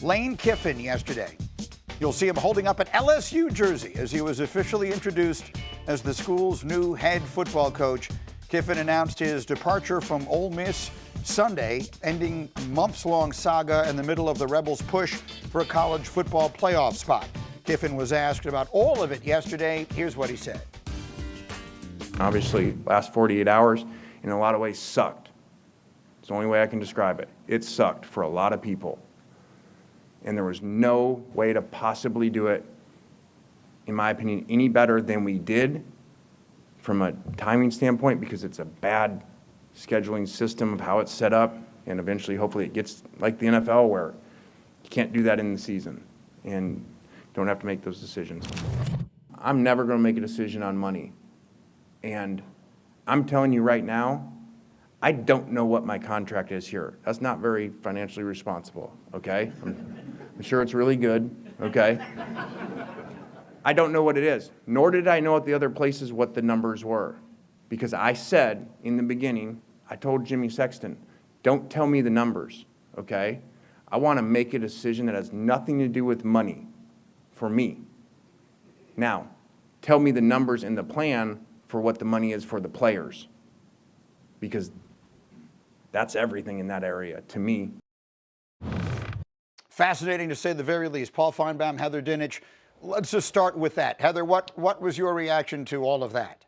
Lane Kiffin yesterday. You'll see him holding up an LSU jersey as he was officially introduced as the school's new head football coach. Kiffin announced his departure from Ole Miss Sunday, ending months-long saga in the middle of the Rebels' push for a college football playoff spot. Kiffin was asked about all of it yesterday. Here's what he said. Obviously, last 48 hours, in a lot of ways, sucked. It's the only way I can describe it. It sucked for a lot of people. And there was no way to possibly do it, in my opinion, any better than we did from a timing standpoint, because it's a bad scheduling system of how it's set up, and eventually, hopefully, it gets like the NFL where you can't do that in the season and don't have to make those decisions. I'm never going to make a decision on money. And I'm telling you right now, I don't know what my contract is here. That's not very financially responsible, okay? I'm sure it's really good, okay? I don't know what it is, nor did I know at the other places what the numbers were. Because I said in the beginning, I told Jimmy Sexton, don't tell me the numbers, okay? I want to make a decision that has nothing to do with money for me. Now, tell me the numbers in the plan for what the money is for the players. Because that's everything in that area to me. Fascinating to say the very least. Paul Finebaum, Heather Dinich. Let's just start with that. Heather, what was your reaction to all of that?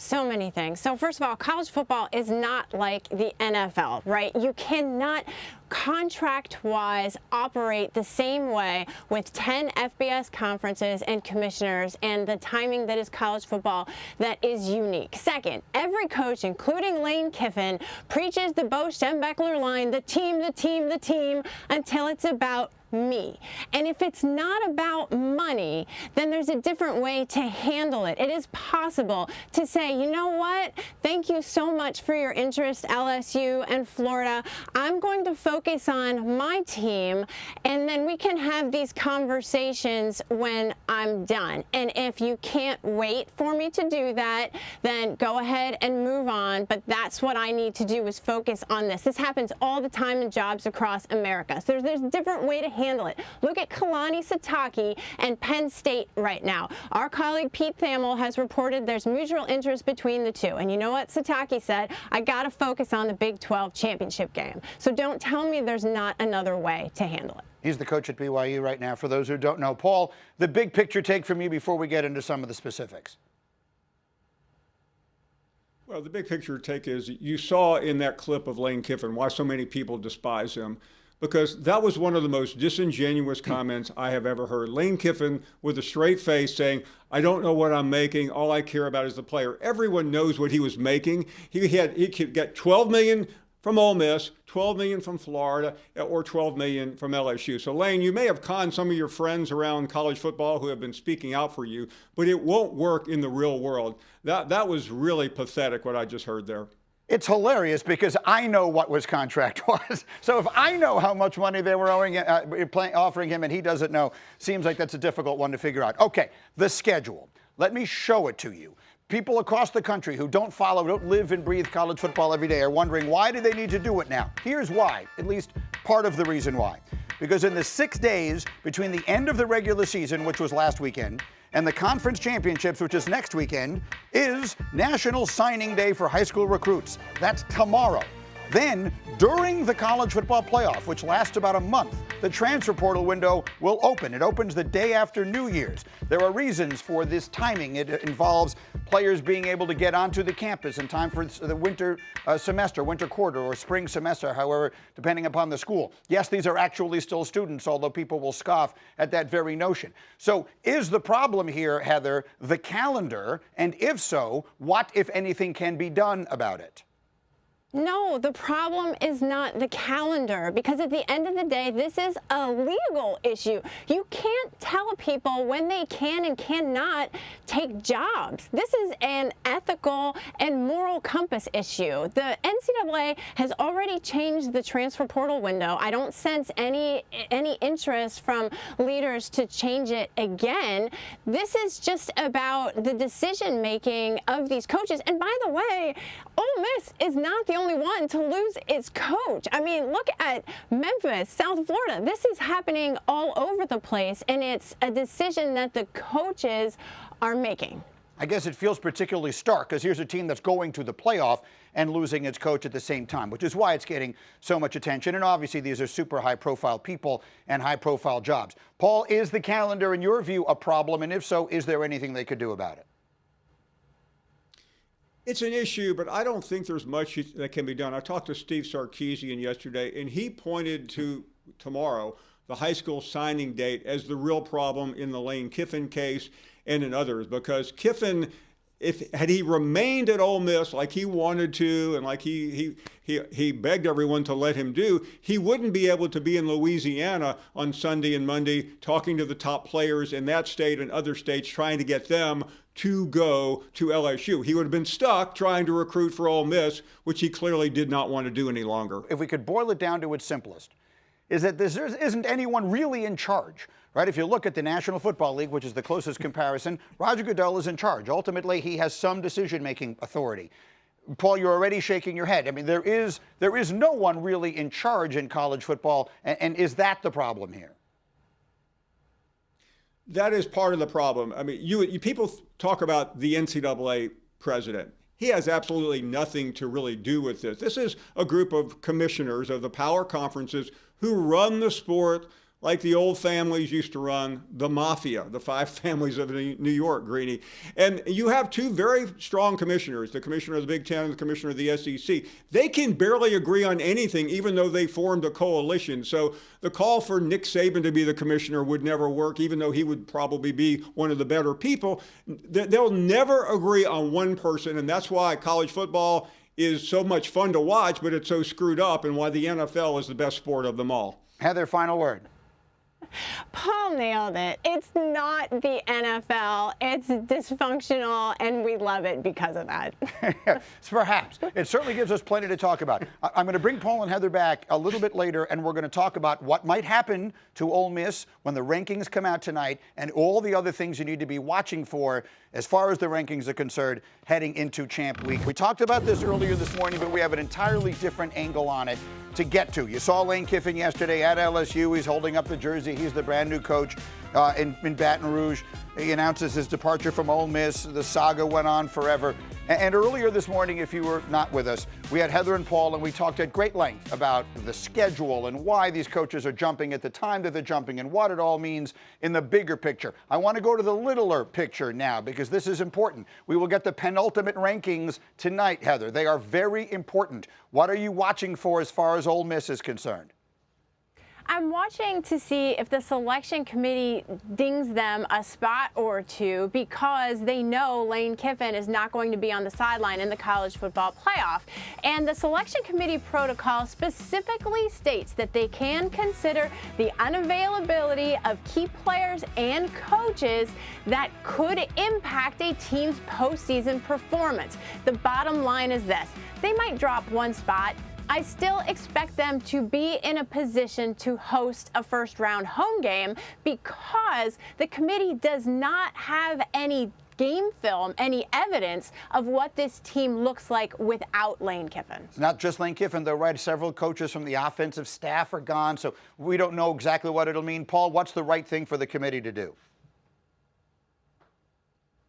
So many things. So first of all, college football is not like the NFL, right? You cannot contract-wise operate the same way with 10 FBS conferences and commissioners and the timing that is college football that is unique. Second, every coach, including Lane Kiffin, preaches the Bo Schembechler line, the team, the team, the team, until it's about me. And if it's not about money, then there's a different way to handle it. It is possible to say, you know what, thank you so much for your interest, LSU and Florida. I'm going to focus on my team, and then we can have these conversations when I'm done. And if you can't wait for me to do that, then go ahead and move on. But that's what I need to do, is focus on this. This happens all the time in jobs across America. So there's a different way to handle it. Look at Kalani Sitake and Penn State right now. Our colleague Pete Thamel has reported there's mutual interest between the two. And you know what Sitake said? I got to focus on the Big 12 championship game. So don't tell me there's not another way to handle it. He's the coach at BYU right now, for those who don't know. Paul, the big picture take from you before we get into some of the specifics. Well, the big picture take is you saw in that clip of Lane Kiffin why so many people despise him. Because that was one of the most disingenuous comments I have ever heard. Lane Kiffin with a straight face saying, I don't know what I'm making. All I care about is the player. Everyone knows what he was making. He could get $12 million from Ole Miss, $12 million from Florida, or $12 million from LSU. So Lane, you may have conned some of your friends around college football who have been speaking out for you, but it won't work in the real world. That was really pathetic what I just heard there. It's hilarious because I know what his contract was. So if I know how much money they were offering him and he doesn't know, seems like that's a difficult one to figure out. Okay, the schedule. Let me show it to you. People across the country who don't live and breathe college football every day are wondering, why do they need to do it now? Here's why, at least part of the reason why. Because in the 6 days between the end of the regular season, which was last weekend, and the conference championships, which is next weekend, is National Signing Day for high school recruits. That's tomorrow. Then, during the college football playoff, which lasts about a month, the transfer portal window will open. It opens the day after New Year's. There are reasons for this timing. It involves players being able to get onto the campus in time for the winter semester, winter quarter, or spring semester, however, depending upon the school. Yes, these are actually still students, although people will scoff at that very notion. So is the problem here, Heather, the calendar? And if so, what, if anything, can be done about it? No, the problem is not the calendar, because at the end of the day, this is a legal issue. You can't tell people when they can and cannot take jobs. This is an ethical and moral compass issue. The NCAA has already changed the transfer portal window. I don't sense any interest from leaders to change it again. This is just about the decision-making of these coaches. And by the way, Ole Miss is not the only one to lose its coach. I mean, look at Memphis, South Florida. This is happening all over the place, and it's a decision that the coaches are making. I guess it feels particularly stark because here's a team that's going to the playoff and losing its coach at the same time, which is why it's getting so much attention. And obviously, these are super high-profile people and high-profile jobs. Paul, is the calendar, in your view, a problem? And if so, is there anything they could do about it? It's an issue, but I don't think there's much that can be done. I talked to Steve Sarkisian yesterday, and he pointed to tomorrow, the high school signing date, as the real problem in the Lane Kiffin case and in others, because Kiffin, had he remained at Ole Miss like he wanted to and like he begged everyone to let him do, he wouldn't be able to be in Louisiana on Sunday and Monday talking to the top players in that state and other states, trying to get them to go to LSU. He would have been stuck trying to recruit for Ole Miss, which he clearly did not want to do any longer. If we could boil it down to its simplest, is that there isn't anyone really in charge, right? If you look at the National Football League, which is the closest comparison, Roger Goodell is in charge. Ultimately, he has some decision-making authority. Paul, you're already shaking your head. I mean, there is no one really in charge in college football, and is that the problem here? That is part of the problem. I mean, you people talk about the NCAA president. He has absolutely nothing to really do with this. This is a group of commissioners of the power conferences who run the sport like the old families used to run the mafia, the five families of New York, Greeny. And you have two very strong commissioners, the commissioner of the Big Ten and the commissioner of the SEC. They can barely agree on anything, even though they formed a coalition. So the call for Nick Saban to be the commissioner would never work, even though he would probably be one of the better people. They'll never agree on one person, and that's why college football is so much fun to watch, but it's so screwed up, and why the NFL is the best sport of them all. Heather, final word. Paul nailed it. It's not the NFL. It's dysfunctional, and we love it because of that. Perhaps. It certainly gives us plenty to talk about. I'm going to bring Paul and Heather back a little bit later, and we're going to talk about what might happen to Ole Miss when the rankings come out tonight and all the other things you need to be watching for as far as the rankings are concerned heading into Champ Week. We talked about this earlier this morning, but we have an entirely different angle on it to get to. You saw Lane Kiffin yesterday at LSU. He's holding up the jersey. He's the brand new coach in Baton Rouge. He announces his departure from Ole Miss. The saga went on forever. And earlier this morning, if you were not with us, we had Heather and Paul, and we talked at great length about the schedule and why these coaches are jumping at the time that they're jumping and what it all means in the bigger picture. I want to go to the littler picture now because this is important. We will get the penultimate rankings tonight, Heather. They are very important. What are you watching for as far as Ole Miss is concerned? I'm watching to see if the selection committee dings them a spot or two because they know Lane Kiffin is not going to be on the sideline in the college football playoff. And the selection committee protocol specifically states that they can consider the unavailability of key players and coaches that could impact a team's postseason performance. The bottom line is this: they might drop one spot. I still expect them to be in a position to host a first-round home game because the committee does not have any game film, any evidence of what this team looks like without Lane Kiffin. It's not just Lane Kiffin, though, right? Several coaches from the offensive staff are gone, so we don't know exactly what it'll mean. Paul, what's the right thing for the committee to do?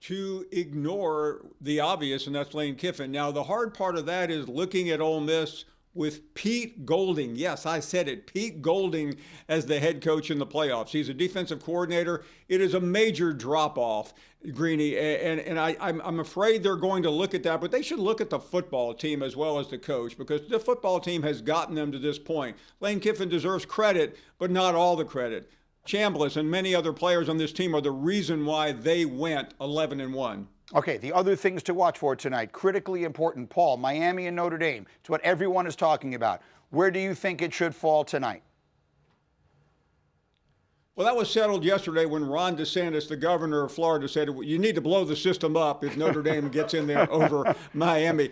To ignore the obvious, and that's Lane Kiffin. Now, the hard part of that is looking at Ole Miss with Pete Golding. Yes, I said it. Pete Golding as the head coach in the playoffs. He's a defensive coordinator. It is a major drop-off, Greeny, and I'm afraid they're going to look at that, but they should look at the football team as well as the coach because the football team has gotten them to this point. Lane Kiffin deserves credit, but not all the credit. Chambliss and many other players on this team are the reason why they went 11-1. Okay, the other things to watch for tonight, critically important, Paul, Miami and Notre Dame. It's what everyone is talking about. Where do you think it should fall tonight? Well, that was settled yesterday when Ron DeSantis, the governor of Florida, said you need to blow the system up if Notre Dame gets in there over Miami.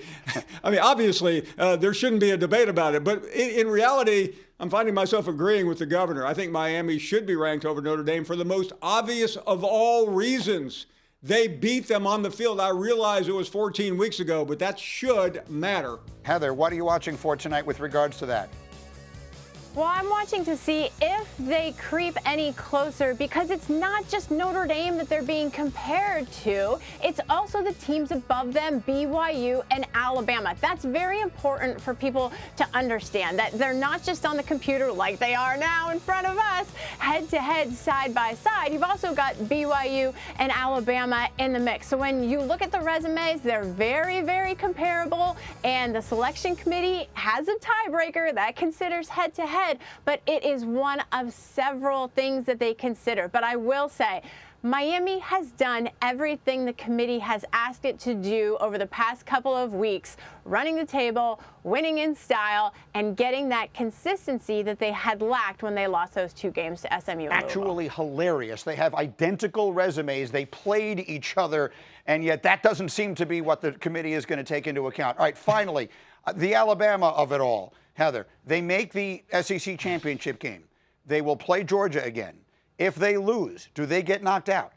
I mean, obviously, there shouldn't be a debate about it. But in reality, I'm finding myself agreeing with the governor. I think Miami should be ranked over Notre Dame for the most obvious of all reasons. They beat them on the field. I realize it was 14 weeks ago, but that should matter. Heather, what are you watching for tonight with regards to that? Well, I'm watching to see if they creep any closer, because it's not just Notre Dame that they're being compared to. It's also the teams above them, BYU and Alabama. That's very important for people to understand, that they're not just on the computer like they are now in front of us, head to head, side by side. You've also got BYU and Alabama in the mix. So when you look at the resumes, they're very, very comparable. And the selection committee has a tiebreaker that considers head to head. But it is one of several things that they consider. But I will say, Miami has done everything the committee has asked it to do over the past couple of weeks, running the table, winning in style, and getting that consistency that they had lacked when they lost those 2 games to SMU. Actually hilarious. They have identical resumes. They played each other, and yet that doesn't seem to be what the committee is going to take into account. All right, finally, the Alabama of it all. Heather, they make the SEC championship game. They will play Georgia again. If they lose, do they get knocked out?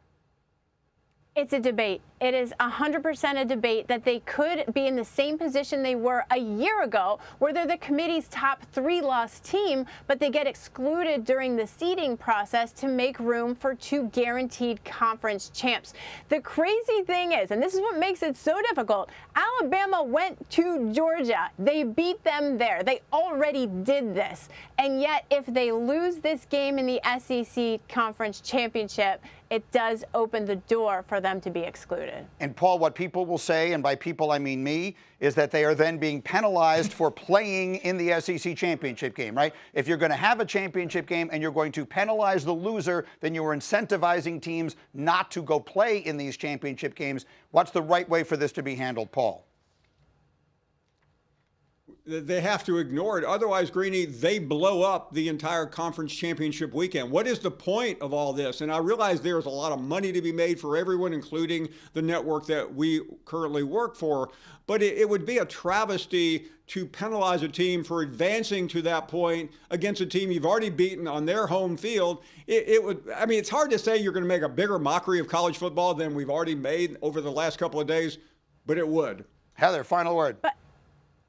It's a debate. It is 100% a debate that they could be in the same position they were a year ago, where they're the committee's top 3-loss team, but they get excluded during the seeding process to make room for 2 guaranteed conference champs. The crazy thing is, and this is what makes it so difficult, Alabama went to Georgia. They beat them there. They already did this. And yet, if they lose this game in the SEC conference championship, it does open the door for them to be excluded. And Paul, what people will say, and by people I mean me, is that they are then being penalized for playing in the SEC championship game, right? If you're going to have a championship game and you're going to penalize the loser, then you are incentivizing teams not to go play in these championship games. What's the right way for this to be handled, Paul? They have to ignore it. Otherwise, Greeny, they blow up the entire conference championship weekend. What is the point of all this? And I realize there's a lot of money to be made for everyone, including the network that we currently work for. But it would be a travesty to penalize a team for advancing to that point against a team you've already beaten on their home field. It would, I mean, it's hard to say you're going to make a bigger mockery of college football than we've already made over the last couple of days, but it would. Heather, final word.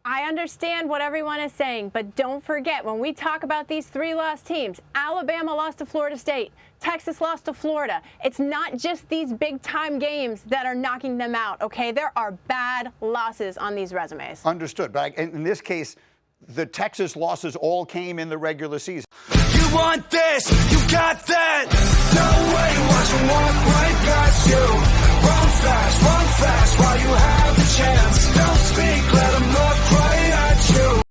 I understand what everyone is saying, but don't forget, when we talk about these 3-loss teams, Alabama lost to Florida State, Texas lost to Florida. It's not just these big-time games that are knocking them out, okay? There are bad losses on these resumes. Understood. But in this case, the Texas losses all came in the regular season. You want this, you got that. No way, watch them walk right past you. Run fast while you have the chance. Don't speak, let them look right at you.